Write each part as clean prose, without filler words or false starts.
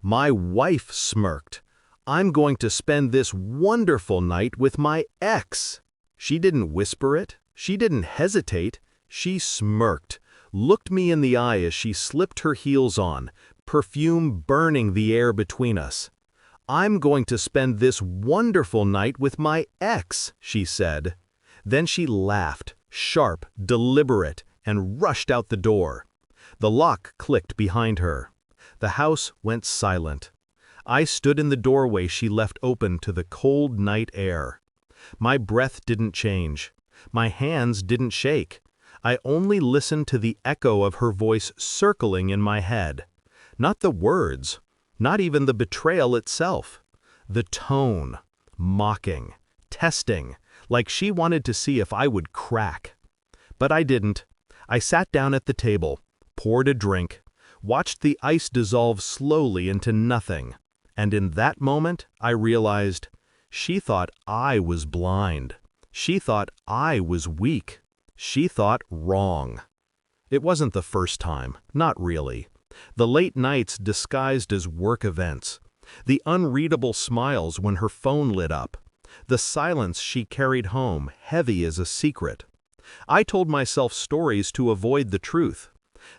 My wife smirked. I'm going to spend this wonderful night with my ex. She didn't whisper it. She didn't hesitate. She smirked, looked me in the eye as she slipped her heels on, perfume burning the air between us. I'm going to spend this wonderful night with my ex, she said. Then she laughed, sharp, deliberate, and rushed out the door. The lock clicked behind her. The house went silent. I stood in the doorway she left open to the cold night air. My breath didn't change. My hands didn't shake. I only listened to the echo of her voice circling in my head. Not the words, not even the betrayal itself. The tone, mocking, testing, like she wanted to see if I would crack. But I didn't. I sat down at the table, poured a drink, watched the ice dissolve slowly into nothing, and in that moment I realized she thought I was blind. She thought I was weak. She thought wrong. It wasn't the first time, not really. The late nights disguised as work events. The unreadable smiles when her phone lit up. The silence she carried home, heavy as a secret. I told myself stories to avoid the truth.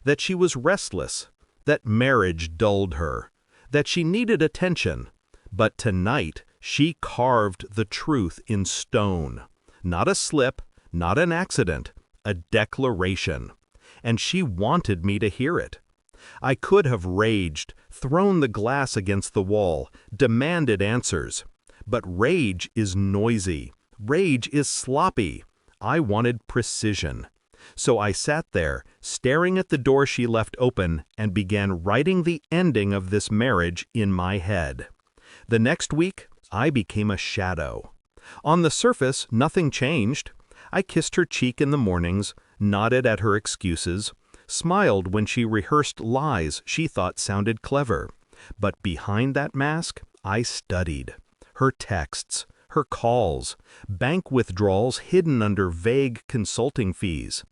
That she was restless. That marriage dulled her. That she needed attention. But tonight, she carved the truth in stone. Not a slip, not an accident, a declaration. And she wanted me to hear it. I could have raged, thrown the glass against the wall, demanded answers. But rage is noisy. Rage is sloppy. I wanted precision. So I sat there, staring at the door she left open, and began writing the ending of this marriage in my head. The next week, I became a shadow. On the surface, nothing changed. I kissed her cheek in the mornings, nodded at her excuses, smiled when she rehearsed lies she thought sounded clever. But behind that mask, I studied. Her texts, her calls, bank withdrawals hidden under vague consulting fees,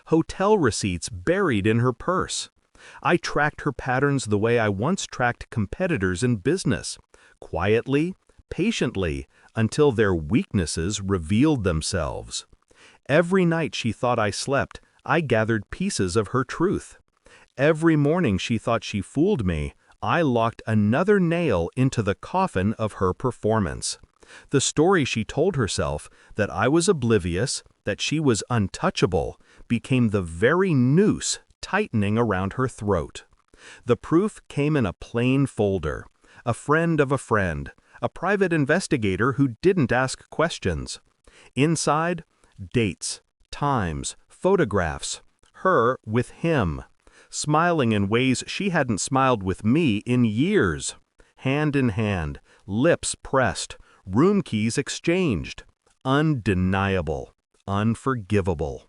hotel receipts buried in her purse. I tracked her patterns the way I once tracked competitors in business, quietly, patiently, until their weaknesses revealed themselves. Every night she thought I slept, I gathered pieces of her truth. Every morning she thought she fooled me, I locked another nail into the coffin of her performance. The story she told herself, that I was oblivious, that she was untouchable, became the very noose tightening around her throat. The proof came in a plain folder, a friend of a friend, a private investigator who didn't ask questions. Inside, dates, times, photographs, her with him, smiling in ways she hadn't smiled with me in years, hand in hand, lips pressed, room keys exchanged. Undeniable, unforgivable.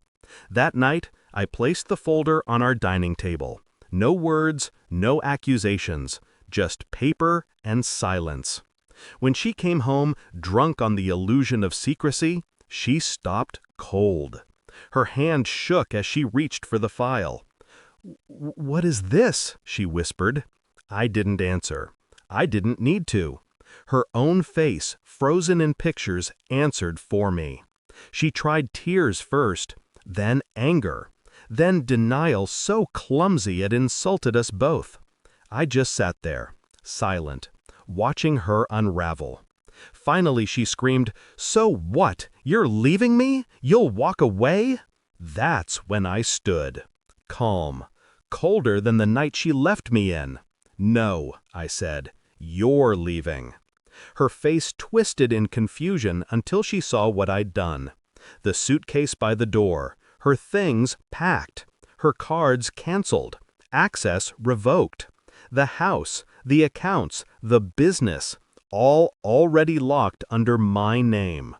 That night, I placed the folder on our dining table. No words, no accusations, just paper and silence. When she came home, drunk on the illusion of secrecy, she stopped cold. Her hand shook as she reached for the file. "What is this?" she whispered. I didn't answer. I didn't need to. Her own face, frozen in pictures, answered for me. She tried tears first, then anger, then denial so clumsy it insulted us both. I just sat there, silent, watching her unravel. Finally she screamed, "So what? You're leaving me? You'll walk away?" That's when I stood, calm, colder than the night she left me in. "No," I said, "you're leaving." Her face twisted in confusion until she saw what I'd done. The suitcase by the door, her things packed, her cards canceled, access revoked. The house, the accounts, the business, all already locked under my name.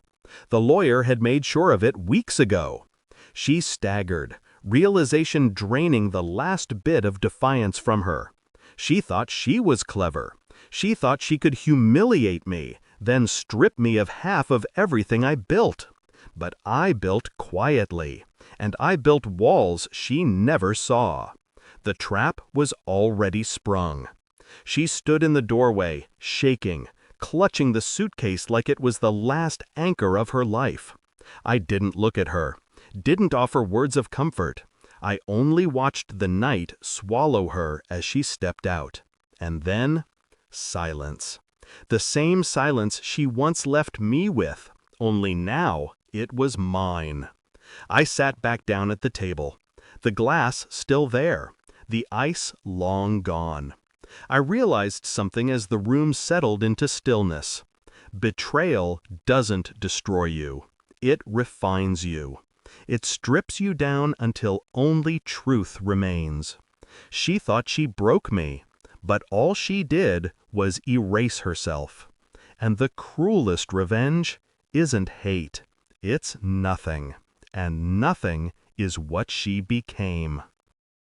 The lawyer had made sure of it weeks ago. She staggered, realization draining the last bit of defiance from her. She thought she was clever. She thought she could humiliate me, then strip me of half of everything I built. But I built quietly, and I built walls she never saw. The trap was already sprung. She stood in the doorway, shaking, clutching the suitcase like it was the last anchor of her life. I didn't look at her, didn't offer words of comfort. I only watched the night swallow her as she stepped out. And then, silence. The same silence she once left me with, only now it was mine. I sat back down at the table. The glass still there, the ice long gone. I realized something as the room settled into stillness. Betrayal doesn't destroy you. It refines you. It strips you down until only truth remains. She thought she broke me, but all she did was erase herself. And the cruelest revenge isn't hate. It's nothing. And nothing is what she became.